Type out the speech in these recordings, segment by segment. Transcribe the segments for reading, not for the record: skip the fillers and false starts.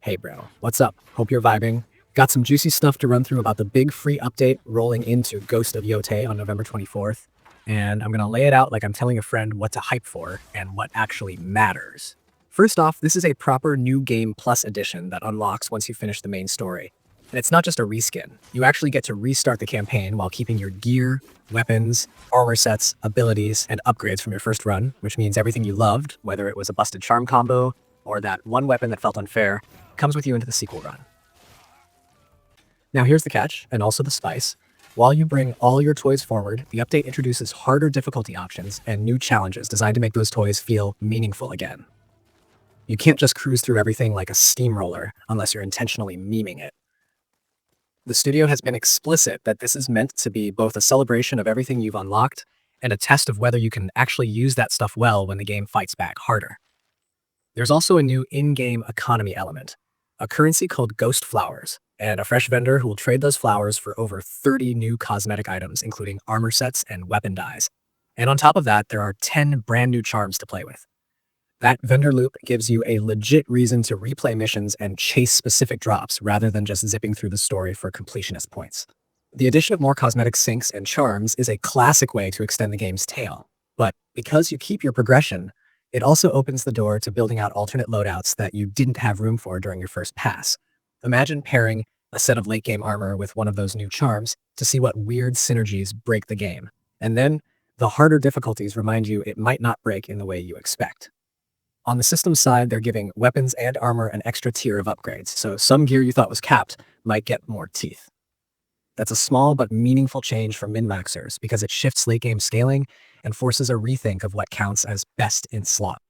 Hey bro, what's up? Hope you're vibing. Got some juicy stuff to run through about the big free update rolling into Ghost of Yōtei on November 24th. And I'm gonna lay it out like I'm telling a friend what to hype for and what actually matters. First off, this is a proper New Game Plus edition that unlocks once you finish the main story. And it's not just a reskin. You actually get to restart the campaign while keeping your gear, weapons, armor sets, abilities, and upgrades from your first run, which means everything you loved, whether it was a busted charm combo or that one weapon that felt unfair, comes with you into the sequel run. Now here's the catch, and also the spice. While you bring all your toys forward, the update introduces harder difficulty options and new challenges designed to make those toys feel meaningful again. You can't just cruise through everything like a steamroller unless you're intentionally memeing it. The studio has been explicit that this is meant to be both a celebration of everything you've unlocked and a test of whether you can actually use that stuff well when the game fights back harder. There's also a new in-game economy element, a currency called Ghost Flowers, and a fresh vendor who will trade those flowers for over 30 new cosmetic items, including armor sets and weapon dyes. And on top of that, there are 10 brand new charms to play with. That vendor loop gives you a legit reason to replay missions and chase specific drops rather than just zipping through the story for completionist points. The addition of more cosmetic sinks and charms is a classic way to extend the game's tail. But because you keep your progression, it also opens the door to building out alternate loadouts that you didn't have room for during your first pass. Imagine pairing a set of late-game armor with one of those new charms to see what weird synergies break the game. And then, the harder difficulties remind you it might not break in the way you expect. On the systems side, they're giving weapons and armor an extra tier of upgrades, so some gear you thought was capped might get more teeth. That's a small but meaningful change for min-maxers because it shifts late-game scaling and forces a rethink of what counts as best in slot.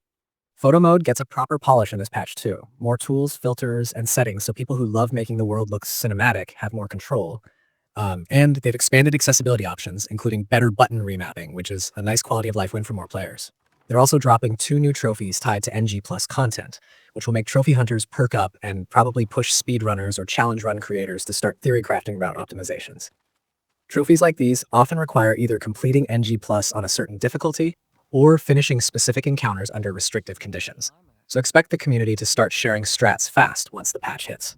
Photo mode gets a proper polish in this patch too. More tools, filters, and settings so people who love making the world look cinematic have more control. And they've expanded accessibility options, including better button remapping, which is a nice quality of life win for more players. They're also dropping 2 new trophies tied to NG Plus content, which will make trophy hunters perk up and probably push speedrunners or challenge run creators to start theory crafting route optimizations. Trophies like these often require either completing NG Plus on a certain difficulty or finishing specific encounters under restrictive conditions. So expect the community to start sharing strats fast once the patch hits.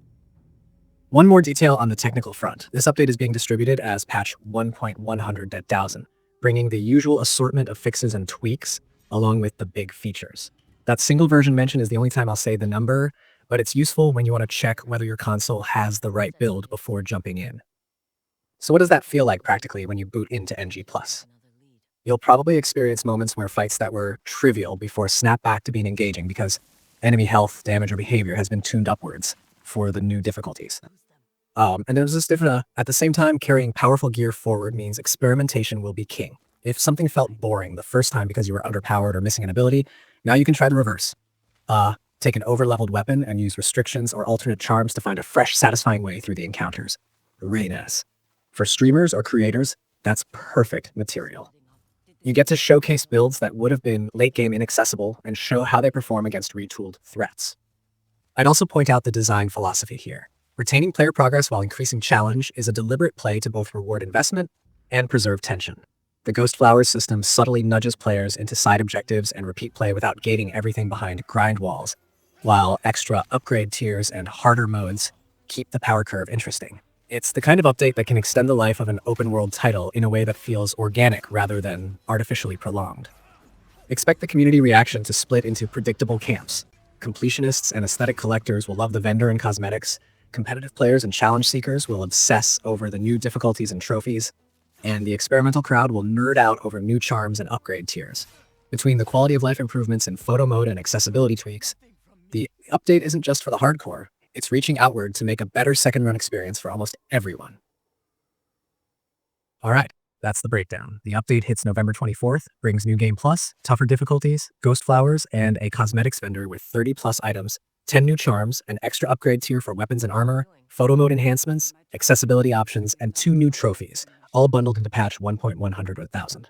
One more detail on the technical front. This update is being distributed as patch 1.100.1000, bringing the usual assortment of fixes and tweaks along with the big features. That single version mention is the only time I'll say the number, but it's useful when you want to check whether your console has the right build before jumping in. So what does that feel like practically when you boot into NG+? You'll probably experience moments where fights that were trivial before snap back to being engaging because enemy health, damage, or behavior has been tuned upwards for the new difficulties. And there's this different, at the same time, carrying powerful gear forward means experimentation will be king. If something felt boring the first time because you were underpowered or missing an ability, now you can try the reverse. Take an over-leveled weapon and use restrictions or alternate charms to find a fresh, satisfying way through the encounters. Very nice. For streamers or creators, that's perfect material. You get to showcase builds that would have been late-game inaccessible and show how they perform against retooled threats. I'd also point out the design philosophy here. Retaining player progress while increasing challenge is a deliberate play to both reward investment and preserve tension. The Ghost Flowers system subtly nudges players into side objectives and repeat play without gating everything behind grind walls, while extra upgrade tiers and harder modes keep the power curve interesting. It's the kind of update that can extend the life of an open-world title in a way that feels organic rather than artificially prolonged. Expect the community reaction to split into predictable camps. Completionists and aesthetic collectors will love the vendor and cosmetics, competitive players and challenge seekers will obsess over the new difficulties and trophies, and the experimental crowd will nerd out over new charms and upgrade tiers. Between the quality of life improvements in photo mode and accessibility tweaks, the update isn't just for the hardcore, it's reaching outward to make a better second run experience for almost everyone. Alright, that's the breakdown. The update hits November 24th, brings New Game Plus, tougher difficulties, Ghost Flowers, and a cosmetics vendor with 30 plus items, 10 new charms, an extra upgrade tier for weapons and armor, photo mode enhancements, accessibility options, and 2 new trophies, all bundled into patch 1.100.1000.